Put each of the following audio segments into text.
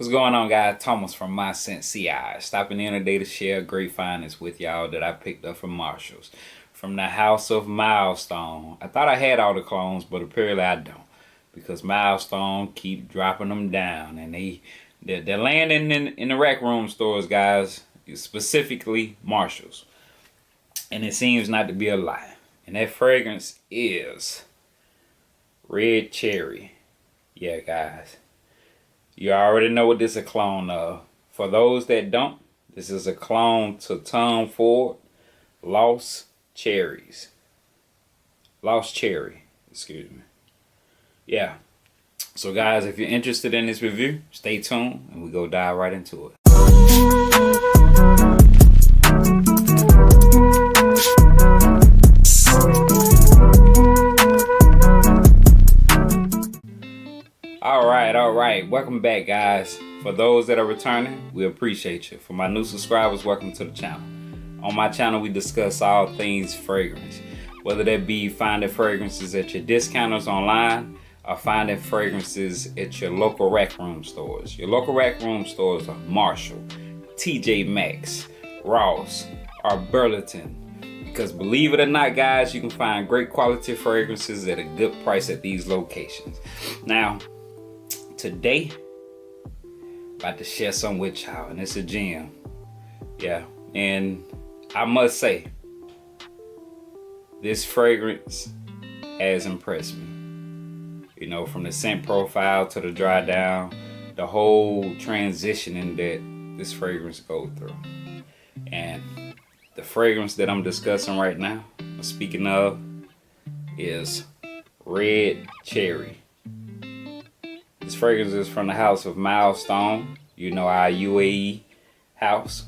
What's going on, guys? Thomas from My Scent CI. Stopping in today to share a great finds with y'all that I picked up from Marshalls. From the house of Milestone. I thought I had all the clones, but apparently I don't. Because Milestone keep dropping them down. And they're landing in the rec room stores, guys. Specifically Marshalls. And it seems not to be a lie. And that fragrance is Red Cherry. Yeah, guys. You already know what this is a clone of. For those that don't, this is a clone to Tom Ford Lost Cherries. Lost Cherry, excuse me. Yeah. So guys, if you're interested in this review, stay tuned and we go dive right into it. All right. Welcome back, guys. For those that are returning, we appreciate you. For my new subscribers, welcome to the channel. On my channel, we discuss all things fragrance, whether that be finding fragrances at your discounters online or finding fragrances at your local rec room stores. Your local rec room stores are Marshall, TJ Maxx, Ross, or Burlington. Because believe it or not, guys, you can find great quality fragrances at a good price at these locations. Now, today, about to share some with y'all, and it's a gem. Yeah, and I must say, this fragrance has impressed me. You know, from the scent profile to the dry down, the whole transitioning that this fragrance goes through. And the fragrance that I'm discussing right now, speaking of, is Red Cherry. This fragrance is from the house of Milestone. You know, our UAE house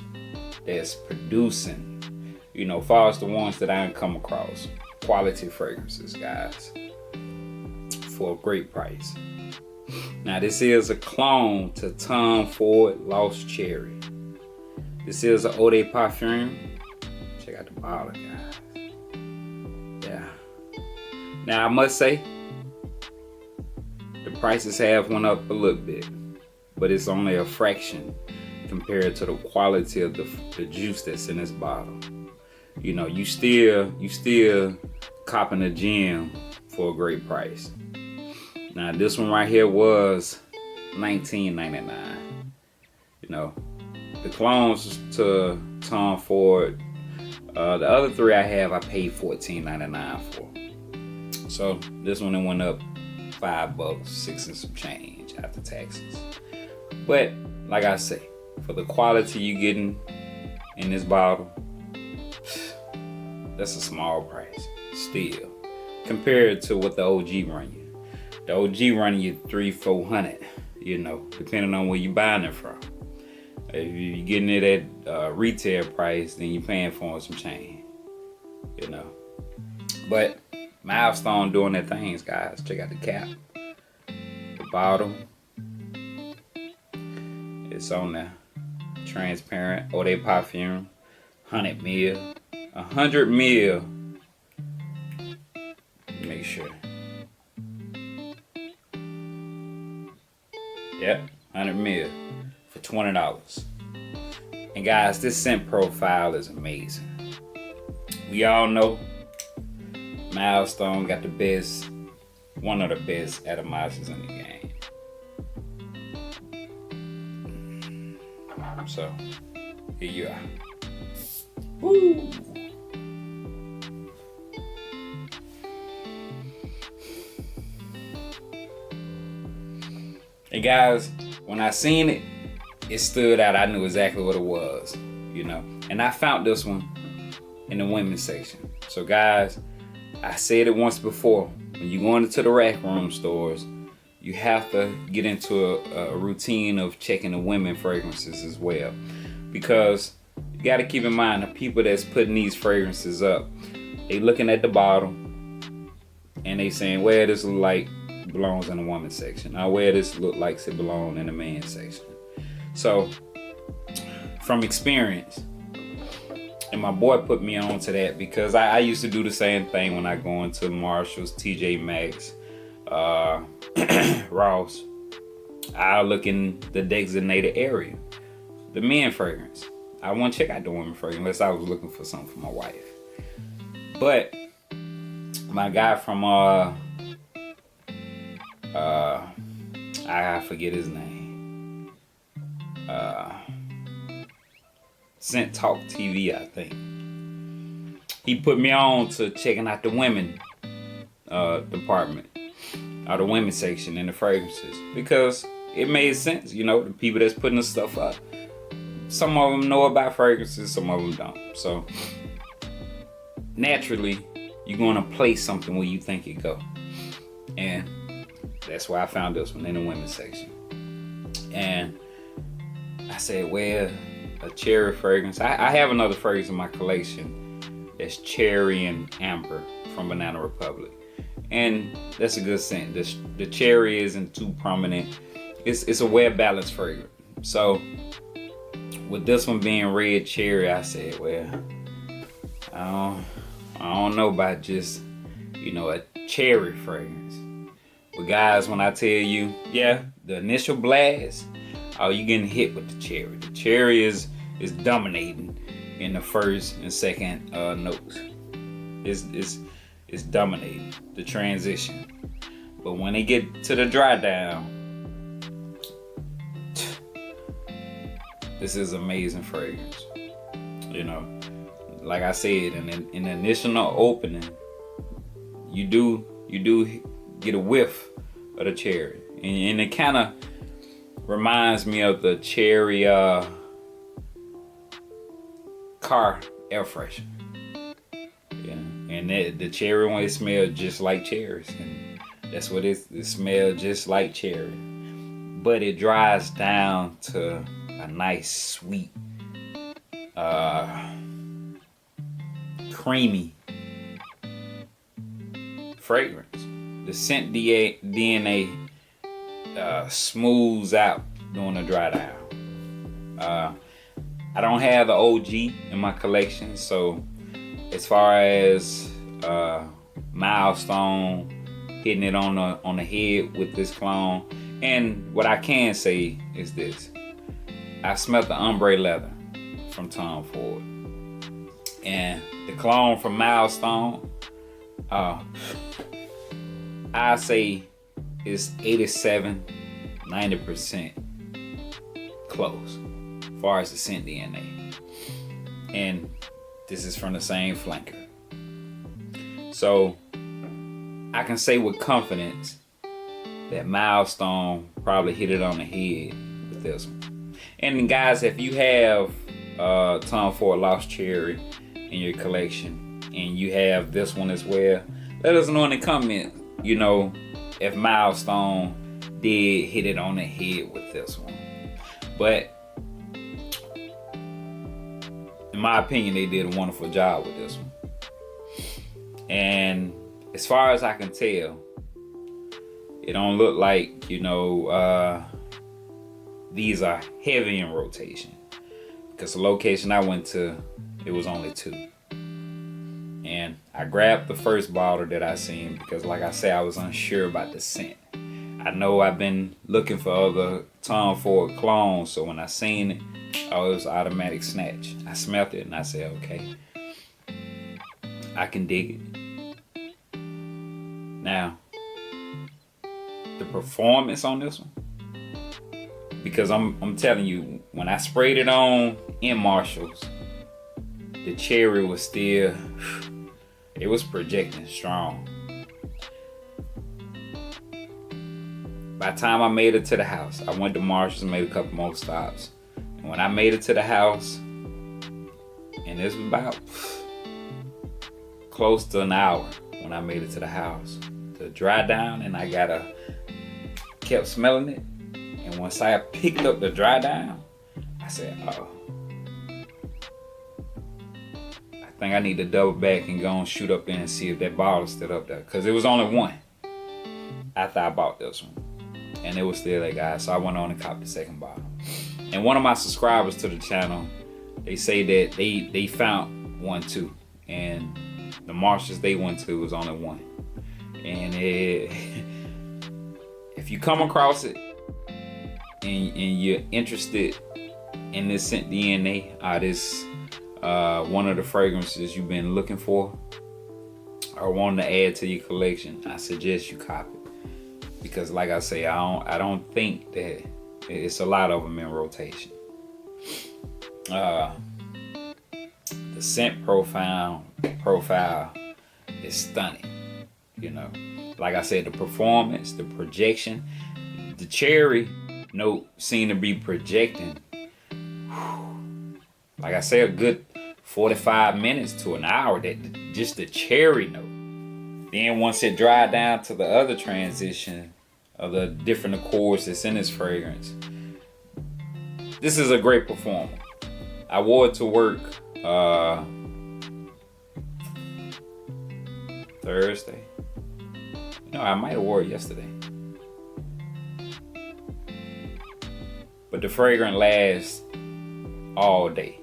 that's producing, you know, far as the ones that I come across. Quality fragrances, guys, for a great price. Now, this is a clone to Tom Ford Lost Cherry. This is an eau de parfum. Check out the bottle, guys. Yeah. Now, I must say, the prices have went up a little bit, but it's only a fraction compared to the quality of the juice that's in this bottle. You know, you still copping a gem for a great price. Now, this one right here was $19.99. You know, the clones to Tom Ford, the other three I have, I paid $14.99 for. So this one went up $5, 6 and some change after taxes. But like I say, for the quality you getting in this bottle, that's a small price still compared to what the OG run you. The OG run you $300-400, you know, depending on where you buying it from. If you're getting it at retail price, then you're paying for some change, you know. But Milestone doing their things, guys. Check out the cap, the bottle. It's on there. Transparent eau de parfum, 100 ml. 100 ml. Make sure. Yep, 100 ml for $20. And guys, this scent profile is amazing. We all know Milestone got the best, one of the best atomizers in the game. So, here you are. Woo! And guys, when I seen it, it stood out. I knew exactly what it was, you know. And I found this one in the women's section. So guys, I said it once before, when you go into the rack room stores, you have to get into a routine of checking the women fragrances as well. Because you got to keep in mind, the people that's putting these fragrances up, they looking at the bottle and they saying, well, this look like belongs in the women's section. Now, where this look like it belongs in the men's section. So, from experience, and my boy put me on to that because I used to do the same thing when I go into Marshalls, TJ Maxx, Ross, I'll look in the designated area, the men fragrance. I won't check out the women fragrance unless I was looking for something for my wife. But my guy from I forget his name. Scent Talk TV, I think. He put me on to checking out the women department, or the women's section in the fragrances, because it made sense. The people that's putting the stuff up, some of them know about fragrances, some of them don't. So naturally, you're going to place something where you think it go. And that's why I found this one in the women's section. And I said, well, a cherry fragrance. I have another fragrance in my collection that's cherry and amber from Banana Republic. And that's a good scent. The cherry isn't too prominent. It's a well-balanced fragrance. So with this one being red cherry, I said, well, I don't know about just, a cherry fragrance. But guys, when I tell you, the initial blast, you're getting hit with the cherry. The cherry is dominating in the first and second notes. It's dominating the transition. But when they get to the dry down, this is amazing fragrance. Like I said, in the initial opening, you do get a whiff of the cherry, and it kind of reminds me of the cherry car air freshener. And the cherry one, it smells just like cherries, and that's what it smells, just like cherry. But it dries down to a nice sweet, creamy fragrance. The scent DNA smooths out during the dry down. I don't have the OG in my collection, so as far as Milestone hitting it on the head with this cologne, and what I can say is this: I smelled the ombre leather from Tom Ford, and the cologne from Milestone, I say it's 87-90% close as far as the scent DNA, and this is from the same flanker. So I can say with confidence that Milestone probably hit it on the head with this one. And guys, if you have Tom Ford Lost Cherry in your collection and you have this one as well, let us know in the comments, if Milestone did hit it on the head with this one. But in my opinion, they did a wonderful job with this one. And as far as I can tell, it don't look like, these are heavy in rotation. Because the location I went to, it was only 2. And I grabbed the first bottle that I seen because, like I said, I was unsure about the scent. I know I've been looking for other Tom Ford clones, so when I seen it, it was automatic snatch. I smelled it and I said, okay, I can dig it. Now, the performance on this one, because I'm telling you, when I sprayed it on in Marshalls, the cherry was still, it was projecting strong. By the time I made it to the house, I went to Marshalls and made a couple more stops. And when I made it to the house, and this was about close to an hour when I made it to the house to dry down, and I kept smelling it. And once I picked up the dry down, I said, oh, I think I need to double back and go and shoot up there and see if that bottle's still up there. Because it was only one after I bought this one. And it was still there, guys. So I went on and copped the second bottle. And one of my subscribers to the channel, they say that they found one too. And the Marshalls they went to was only one. And if you come across it, and you're interested in this scent DNA, this one of the fragrances you've been looking for or wanting to add to your collection, I suggest you copy it. Because like I say, I don't think that it's a lot of them in rotation. The scent profile is stunning. You know, like I said, the performance, the projection, the cherry note seem to be projecting. Like I said, a good 45 minutes to an hour. That just the cherry note. Then once it dried down to the other transition of the different accords that's in this fragrance, this is a great performer. I wore it to work Thursday. No, I might have wore it yesterday. But the fragrance lasts all day.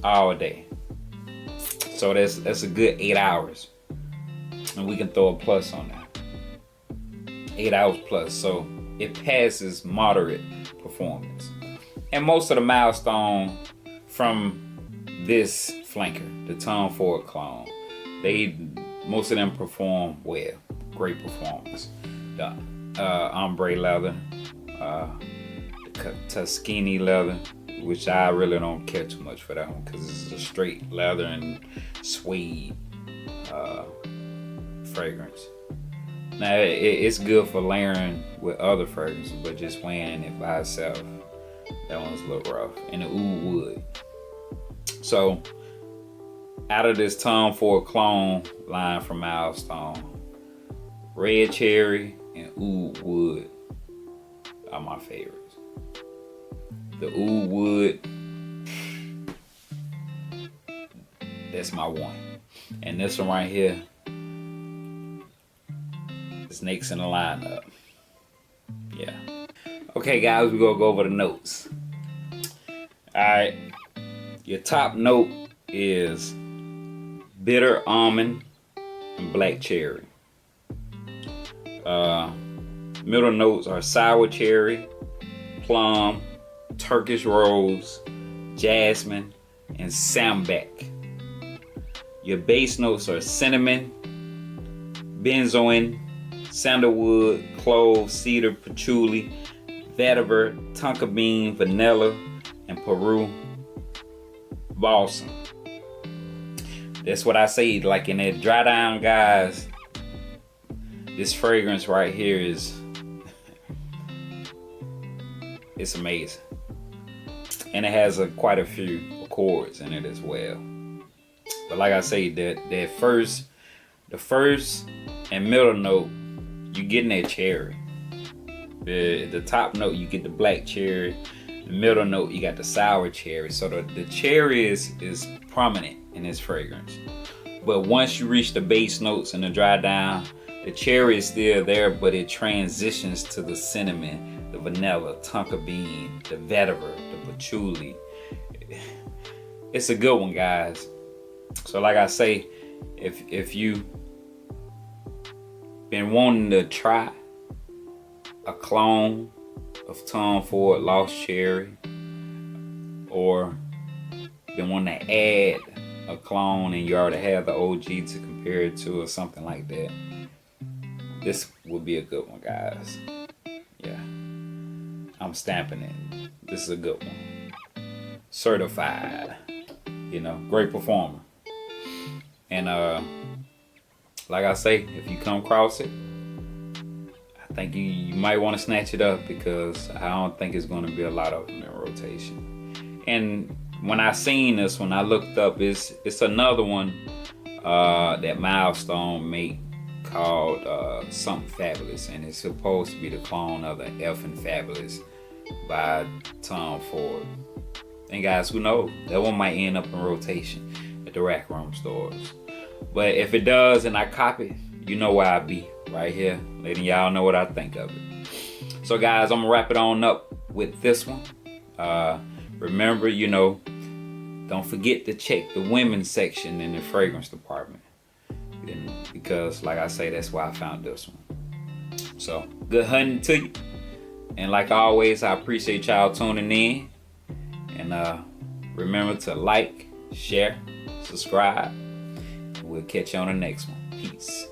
All day. So that's a good 8 hours. And we can throw a plus on that. 8 hours plus. So it passes moderate performance. And most of the Milestone from this flanker, the Tom Ford clone, most of them perform well. Great performance. The ombre leather, the Tuscany leather, which I really don't care too much for that one because it's a straight leather and suede fragrance. Now it's good for layering with other fragrances, but just wearing it by itself, that one's a little rough. And the oud wood. So out of this Tom Ford clone line from Milestone, red cherry and oud wood are my favorites. The oud wood, that's my one. And this one right here, is next in the lineup. Yeah. Okay, guys, we're gonna go over the notes. Alright. Your top note is bitter almond and black cherry. Middle notes are sour cherry, plum, Turkish rose, jasmine, and sambac. Your base notes are cinnamon, benzoin, sandalwood, clove, cedar, patchouli, vetiver, tonka bean, vanilla, and Peru balsam. That's what I say, like in that dry down, guys. This fragrance right here is it's amazing. And it has quite a few accords in it as well. But like I say, the first and middle note, you're getting that cherry. The top note, you get the black cherry. The middle note, you got the sour cherry. So the cherry is prominent in this fragrance. But once you reach the base notes and the dry down, the cherry is still there, but it transitions to the cinnamon, the vanilla, tonka bean, the vetiver, the patchouli. It's a good one, guys. So like I say, if you been wanting to try a clone of Tom Ford Lost Cherry, or been wanting to add a clone and you already have the OG to compare it to or something like that, this would be a good one, guys. Yeah, I'm stamping it. This is a good one. Certified. You know, great performer. And like I say, if you come across it, I think you might want to snatch it up, because I don't think it's going to be a lot of them in rotation. And when I seen this one, I looked up, it's another one that Milestone make called Something Fabulous, and it's supposed to be the clone of the Effin' Fabulous by Tom Ford. And guys, who knows? That one might end up in rotation at the rack room stores. But if it does and I copy, you know where I be, right here, letting y'all know what I think of it. So guys, I'm gonna wrap it on up with this one. Remember, you know, don't forget to check the women's section in the fragrance department, because like I say, that's why I found this one. So good hunting to you. And like always, I appreciate y'all tuning in. And remember to like, share, subscribe. We'll catch you on the next one. Peace.